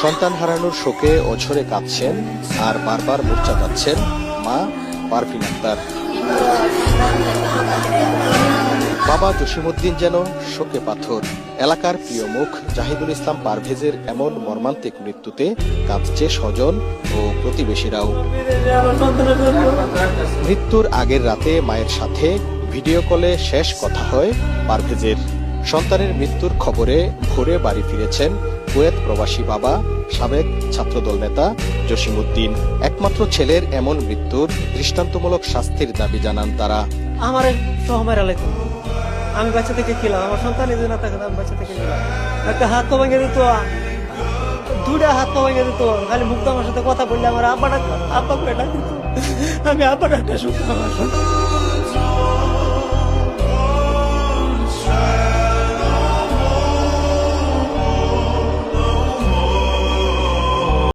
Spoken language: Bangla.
সন্তান হারানোর শোকে অঝরে কাঁদছেন আর বারবার মূর্ছা যাচ্ছেন মা পারভিন আক্তার। বাবা জসিমউদ্দিন যেন শোকে পাথর। এলাকার প্রিয় মুখ জাহিদুল ইসলাম পারভেজের এমন মর্মান্তিক মৃত্যুতে কাঁদছে স্বজন ও প্রতিবেশীরাও। মৃত্যুর আগের রাতে মায়ের সাথে ভিডিও কলে শেষ কথা হয় পারভেজের। সন্তানের মৃত্যুর খবরে ভোরে বাড়ি ফিরেছেন কুয়েত প্রবাসী বাবা সাবেক ছাত্রদল নেতা জসিমউদ্দিন। একমাত্র ছেলের এমন মৃত্যুর দৃষ্টান্তমূলক শাস্তির দাবি জানান তারা। আমার সহমের আলাইকুম, আমি বাচ্চা থেকে খেলাম, আমার সন্তান যদি না থাকে আমি বাচ্চা থেকে খেলাম। একটা হাত তো ভেঙে দিত, দুটা হাত তো ভেঙে দিত, খালি মুক্ত আমার সাথে কথা বললে আমার আব্বা ডাকতো, আব্বা করে ডাক দিত, আমি আব্বা ডাকতে শুনতাম।